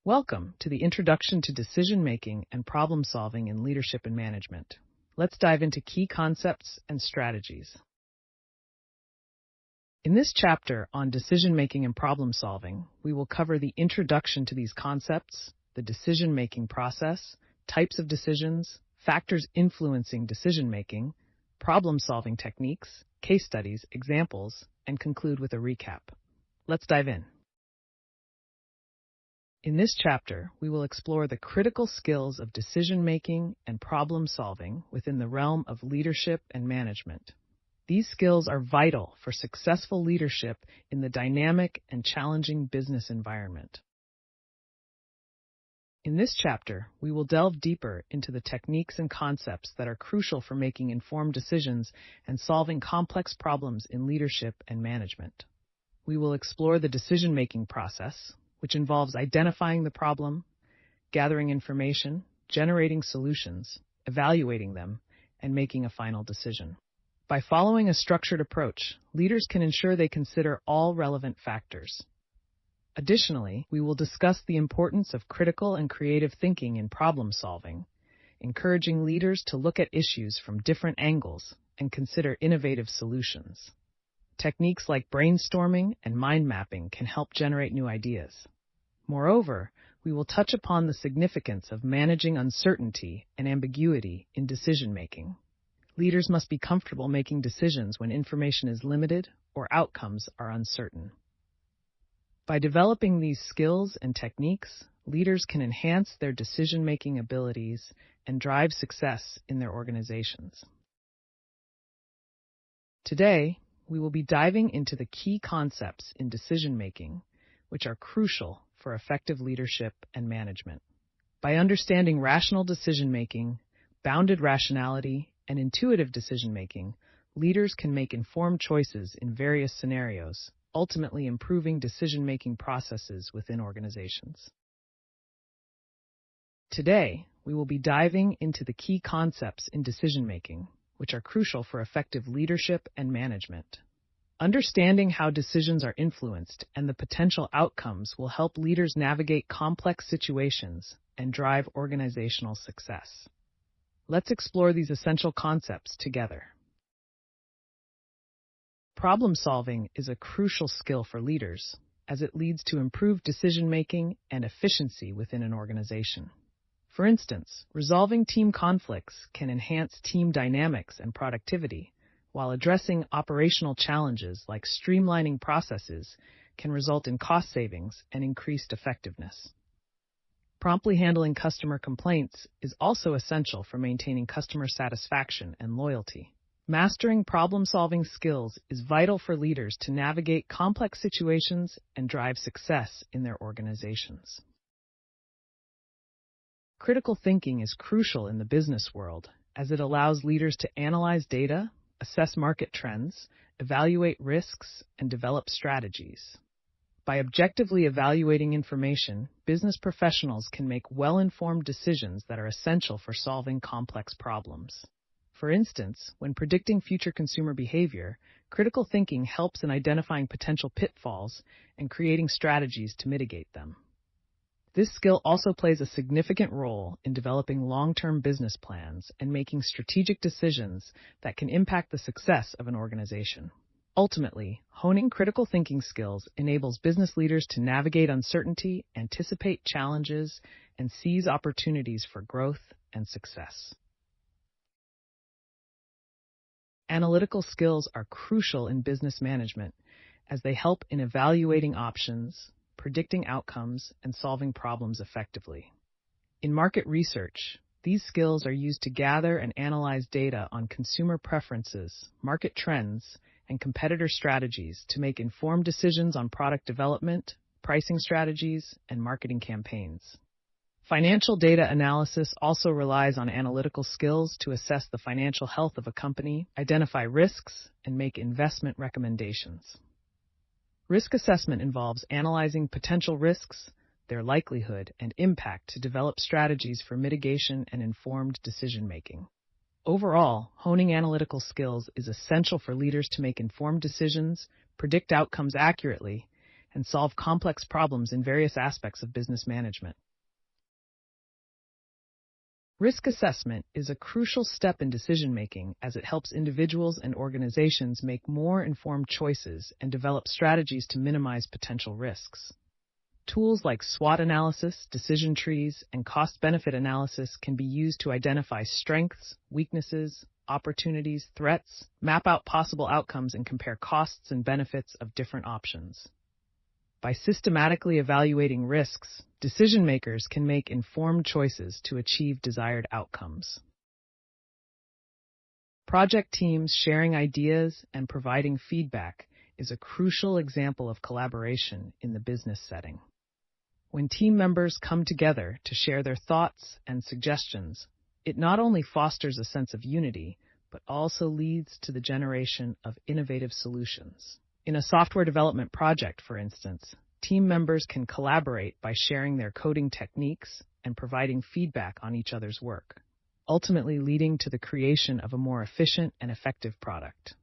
Welcome to the Introduction to Decision-Making and Problem-Solving in Leadership and Management. Let's dive into key concepts and strategies. In this chapter on decision-making and problem-solving, we will cover the introduction to these concepts, the decision-making process, types of decisions, factors influencing decision-making, problem-solving techniques, case studies, examples, and conclude with a recap. Let's dive in. In this chapter, we will explore the critical skills of decision-making and problem-solving within the realm of leadership and management. These skills are vital for successful leadership in the dynamic and challenging business environment. In this chapter, we will delve deeper into the techniques and concepts that are crucial for making informed decisions and solving complex problems in leadership and management. We will explore the decision-making process, which involves identifying the problem, gathering information, generating solutions, evaluating them, and making a final decision. By following a structured approach, leaders can ensure they consider all relevant factors. Additionally, we will discuss the importance of critical and creative thinking in problem-solving, encouraging leaders to look at issues from different angles and consider innovative solutions. Techniques like brainstorming and mind mapping can help generate new ideas. Moreover, we will touch upon the significance of managing uncertainty and ambiguity in decision-making. Leaders must be comfortable making decisions when information is limited or outcomes are uncertain. By developing these skills and techniques, leaders can enhance their decision-making abilities and drive success in their organizations. Today, we will be diving into the key concepts in decision-making, which are crucial for effective leadership and management. By understanding rational decision-making, bounded rationality, and intuitive decision-making, leaders can make informed choices in various scenarios, ultimately improving decision-making processes within organizations. Today, we will be diving into the key concepts in decision-making, which are crucial for effective leadership and management. Understanding how decisions are influenced and the potential outcomes will help leaders navigate complex situations and drive organizational success. Let's explore these essential concepts together. Problem-solving is a crucial skill for leaders, as it leads to improved decision-making and efficiency within an organization. For instance, resolving team conflicts can enhance team dynamics and productivity, while addressing operational challenges like streamlining processes can result in cost savings and increased effectiveness. Promptly handling customer complaints is also essential for maintaining customer satisfaction and loyalty. Mastering problem-solving skills is vital for leaders to navigate complex situations and drive success in their organizations. Critical thinking is crucial in the business world, as it allows leaders to analyze data, assess market trends, evaluate risks, and develop strategies. By objectively evaluating information, business professionals can make well-informed decisions that are essential for solving complex problems. For instance, when predicting future consumer behavior, critical thinking helps in identifying potential pitfalls and creating strategies to mitigate them. This skill also plays a significant role in developing long-term business plans and making strategic decisions that can impact the success of an organization. Ultimately, honing critical thinking skills enables business leaders to navigate uncertainty, anticipate challenges, and seize opportunities for growth and success. Analytical skills are crucial in business management as they help in evaluating options, predicting outcomes, and solving problems effectively. In market research, these skills are used to gather and analyze data on consumer preferences, market trends, and competitor strategies to make informed decisions on product development, pricing strategies, and marketing campaigns. Financial data analysis also relies on analytical skills to assess the financial health of a company, identify risks, and make investment recommendations. Risk assessment involves analyzing potential risks, their likelihood, and impact to develop strategies for mitigation and informed decision-making. Overall, honing analytical skills is essential for leaders to make informed decisions, predict outcomes accurately, and solve complex problems in various aspects of business management. Risk assessment is a crucial step in decision-making as it helps individuals and organizations make more informed choices and develop strategies to minimize potential risks. Tools like SWOT analysis, decision trees, and cost-benefit analysis can be used to identify strengths, weaknesses, opportunities, threats, map out possible outcomes, and compare costs and benefits of different options. By systematically evaluating risks, decision-makers can make informed choices to achieve desired outcomes. Project teams sharing ideas and providing feedback is a crucial example of collaboration in the business setting. When team members come together to share their thoughts and suggestions, it not only fosters a sense of unity, but also leads to the generation of innovative solutions. In a software development project, for instance, team members can collaborate by sharing their coding techniques and providing feedback on each other's work, ultimately leading to the creation of a more efficient and effective product.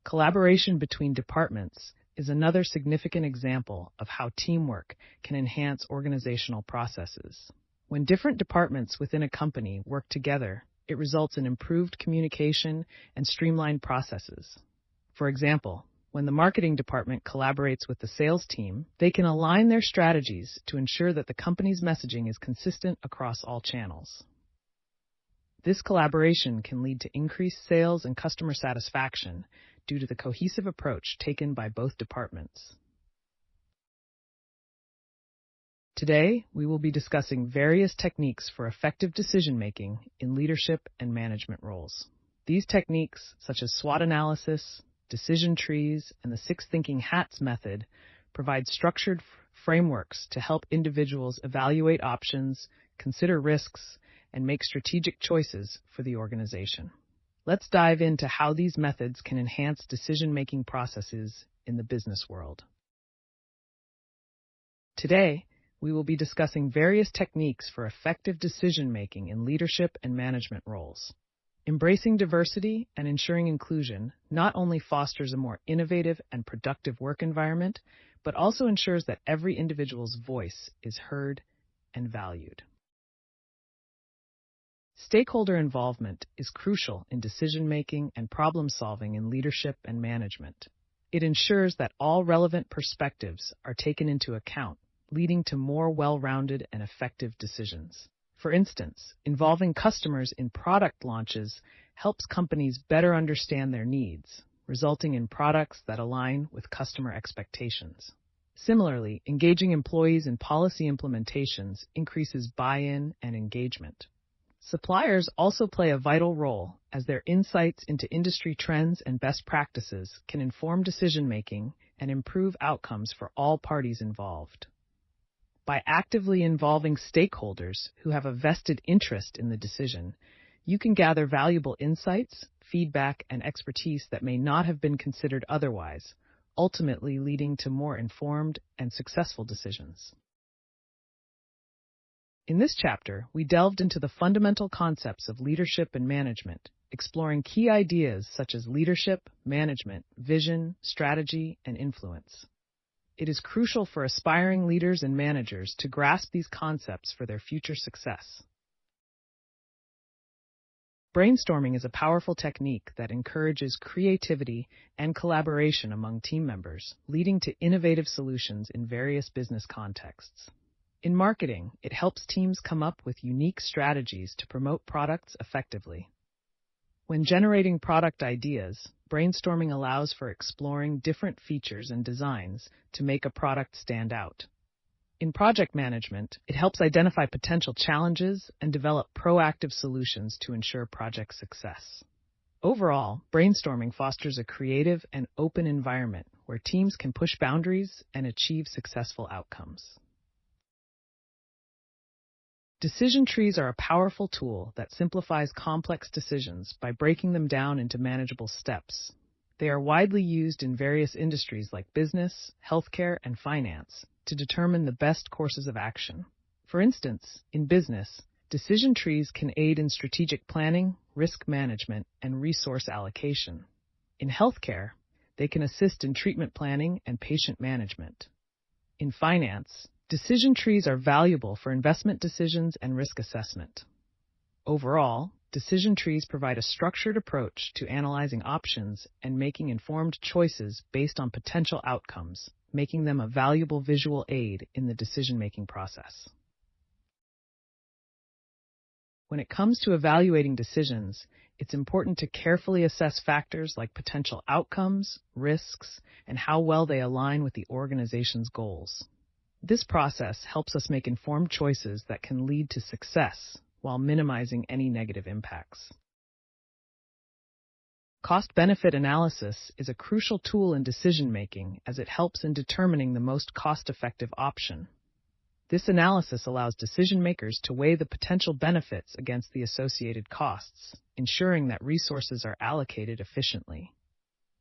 Collaboration between departments is another significant example of how teamwork can enhance organizational processes. When different departments within a company work together, it results in improved communication and streamlined processes. For example, when the marketing department collaborates with the sales team, they can align their strategies to ensure that the company's messaging is consistent across all channels. This collaboration can lead to increased sales and customer satisfaction due to the cohesive approach taken by both departments. Today, we will be discussing various techniques for effective decision-making in leadership and management roles. These techniques, such as SWOT analysis, decision trees, and the Six Thinking Hats method, provide structured frameworks to help individuals evaluate options, consider risks, and make strategic choices for the organization. Let's dive into how these methods can enhance decision-making processes in the business world. Today, we will be discussing various techniques for effective decision-making in leadership and management roles. Embracing diversity and ensuring inclusion not only fosters a more innovative and productive work environment, but also ensures that every individual's voice is heard and valued. Stakeholder involvement is crucial in decision-making and problem-solving in leadership and management. It ensures that all relevant perspectives are taken into account, leading to more well-rounded and effective decisions. For instance, involving customers in product launches helps companies better understand their needs, resulting in products that align with customer expectations. Similarly, engaging employees in policy implementations increases buy-in and engagement. Suppliers also play a vital role, as their insights into industry trends and best practices can inform decision-making and improve outcomes for all parties involved. By actively involving stakeholders who have a vested interest in the decision, you can gather valuable insights, feedback, and expertise that may not have been considered otherwise, ultimately leading to more informed and successful decisions. In this chapter, we delved into the fundamental concepts of leadership and management, exploring key ideas such as leadership, management, vision, strategy, and influence. It is crucial for aspiring leaders and managers to grasp these concepts for their future success. Brainstorming is a powerful technique that encourages creativity and collaboration among team members, leading to innovative solutions in various business contexts. In marketing, it helps teams come up with unique strategies to promote products effectively. When generating product ideas, brainstorming allows for exploring different features and designs to make a product stand out. In project management, it helps identify potential challenges and develop proactive solutions to ensure project success. Overall, brainstorming fosters a creative and open environment where teams can push boundaries and achieve successful outcomes. Decision trees are a powerful tool that simplifies complex decisions by breaking them down into manageable steps. They are widely used in various industries like business, healthcare, and finance to determine the best courses of action. For instance, in business, decision trees can aid in strategic planning, risk management, and resource allocation. In healthcare, They can assist in treatment planning and patient management. In finance, decision trees are valuable for investment decisions and risk assessment. Overall, decision trees provide a structured approach to analyzing options and making informed choices based on potential outcomes, making them a valuable visual aid in the decision-making process. When it comes to evaluating decisions, it's important to carefully assess factors like potential outcomes, risks, and how well they align with the organization's goals. This process helps us make informed choices that can lead to success while minimizing any negative impacts. Cost-benefit analysis is a crucial tool in decision-making as it helps in determining the most cost-effective option. This analysis allows decision-makers to weigh the potential benefits against the associated costs, ensuring that resources are allocated efficiently.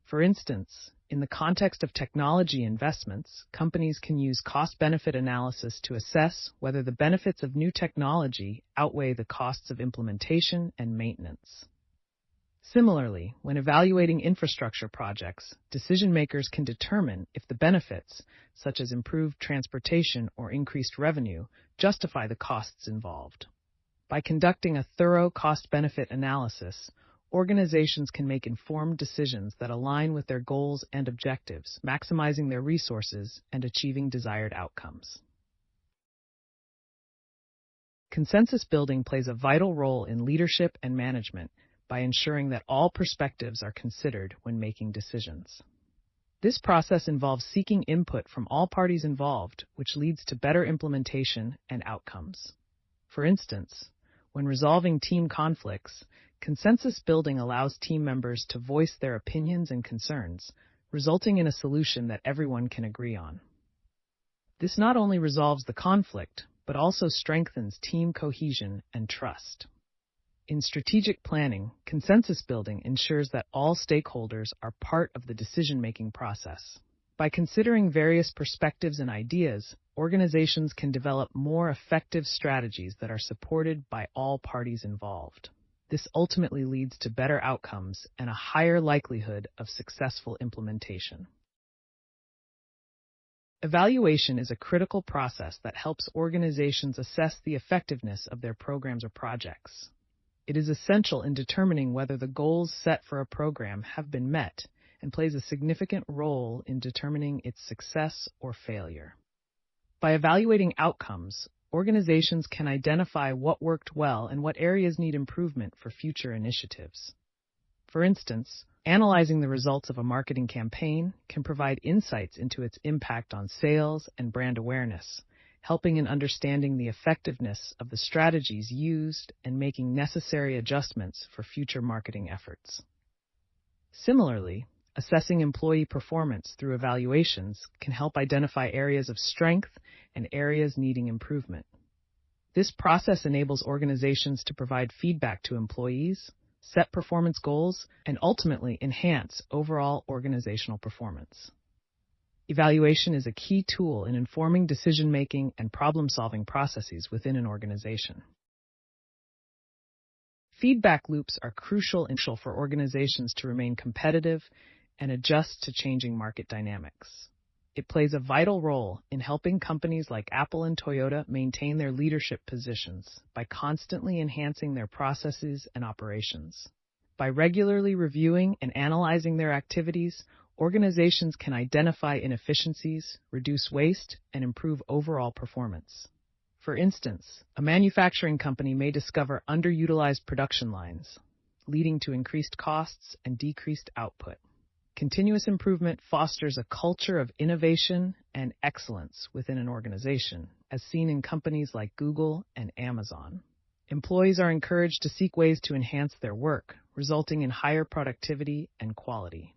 For instance, in the context of technology investments, companies can use cost-benefit analysis to assess whether the benefits of new technology outweigh the costs of implementation and maintenance. Similarly, when evaluating infrastructure projects, decision-makers can determine if the benefits, such as improved transportation or increased revenue, justify the costs involved. By conducting a thorough cost-benefit analysis, organizations can make informed decisions that align with their goals and objectives, maximizing their resources and achieving desired outcomes. Consensus building plays a vital role in leadership and management by ensuring that all perspectives are considered when making decisions. This process involves seeking input from all parties involved, which leads to better implementation and outcomes. For instance, when resolving team conflicts, consensus building allows team members to voice their opinions and concerns, resulting in a solution that everyone can agree on. This not only resolves the conflict, but also strengthens team cohesion and trust. In strategic planning, consensus building ensures that all stakeholders are part of the decision-making process. By considering various perspectives and ideas, organizations can develop more effective strategies that are supported by all parties involved. This ultimately leads to better outcomes and a higher likelihood of successful implementation. Evaluation is a critical process that helps organizations assess the effectiveness of their programs or projects. It is essential in determining whether the goals set for a program have been met and plays a significant role in determining its success or failure. By evaluating outcomes, organizations can identify what worked well and what areas need improvement for future initiatives. For instance, analyzing the results of a marketing campaign can provide insights into its impact on sales and brand awareness, helping in understanding the effectiveness of the strategies used and making necessary adjustments for future marketing efforts. Similarly, assessing employee performance through evaluations can help identify areas of strength and areas needing improvement. This process enables organizations to provide feedback to employees, set performance goals, and ultimately enhance overall organizational performance. Evaluation is a key tool in informing decision-making and problem-solving processes within an organization. Feedback loops are crucial for organizations to remain competitive and adjust to changing market dynamics. It plays a vital role in helping companies like Apple and Toyota maintain their leadership positions by constantly enhancing their processes and operations. By regularly reviewing and analyzing their activities, organizations can identify inefficiencies, reduce waste, and improve overall performance. For instance, a manufacturing company may discover underutilized production lines, leading to increased costs and decreased output. Continuous improvement fosters a culture of innovation and excellence within an organization, as seen in companies like Google and Amazon. Employees are encouraged to seek ways to enhance their work, resulting in higher productivity and quality.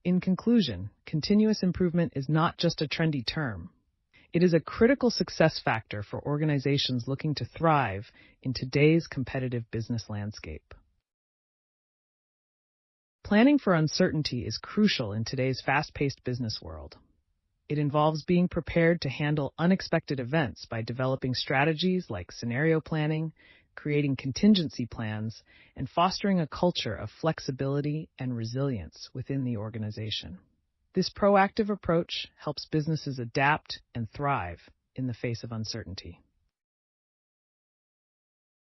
In conclusion, continuous improvement is not just a trendy term. It is a critical success factor for organizations looking to thrive in today's competitive business landscape. Planning for uncertainty is crucial in today's fast-paced business world. It involves being prepared to handle unexpected events by developing strategies like scenario planning, creating contingency plans, and fostering a culture of flexibility and resilience within the organization. This proactive approach helps businesses adapt and thrive in the face of uncertainty.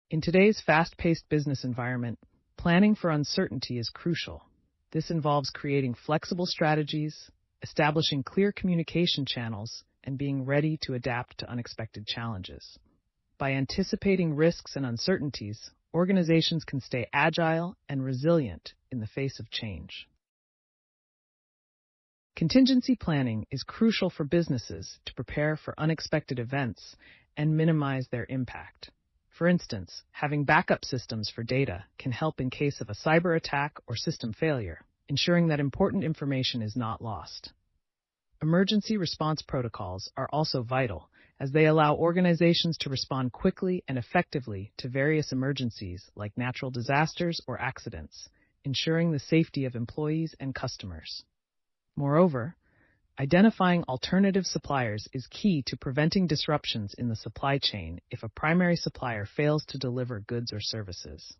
In today's fast-paced business environment, planning for uncertainty is crucial. This involves creating flexible strategies, establishing clear communication channels, and being ready to adapt to unexpected challenges. By anticipating risks and uncertainties, organizations can stay agile and resilient in the face of change. Contingency planning is crucial for businesses to prepare for unexpected events and minimize their impact. For instance, having backup systems for data can help in case of a cyber attack or system failure, ensuring that important information is not lost. Emergency response protocols are also vital, as they allow organizations to respond quickly and effectively to various emergencies like natural disasters or accidents, ensuring the safety of employees and customers. Moreover, identifying alternative suppliers is key to preventing disruptions in the supply chain if a primary supplier fails to deliver goods or services.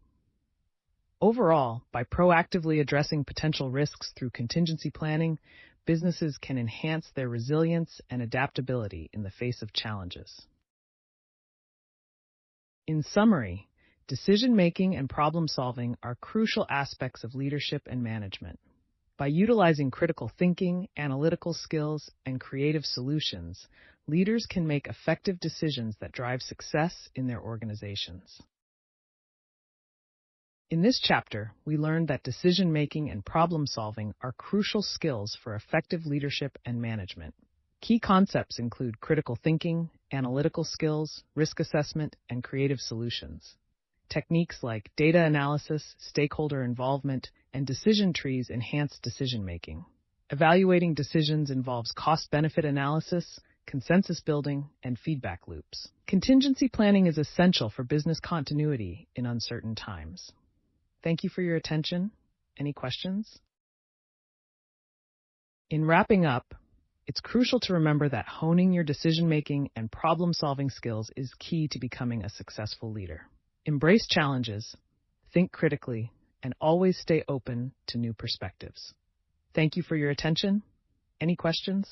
Overall, by proactively addressing potential risks through contingency planning, businesses can enhance their resilience and adaptability in the face of challenges. In summary, decision-making and problem-solving are crucial aspects of leadership and management. By utilizing critical thinking, analytical skills, and creative solutions, leaders can make effective decisions that drive success in their organizations. In this chapter, we learned that decision-making and problem-solving are crucial skills for effective leadership and management. Key concepts include critical thinking, analytical skills, risk assessment, and creative solutions. Techniques like data analysis, stakeholder involvement, and decision trees enhance decision-making. Evaluating decisions involves cost-benefit analysis, consensus building, and feedback loops. Contingency planning is essential for business continuity in uncertain times. Thank you for your attention. Any questions? In wrapping up, it's crucial to remember that honing your decision-making and problem-solving skills is key to becoming a successful leader. Embrace challenges, think critically, and always stay open to new perspectives. Thank you for your attention. Any questions?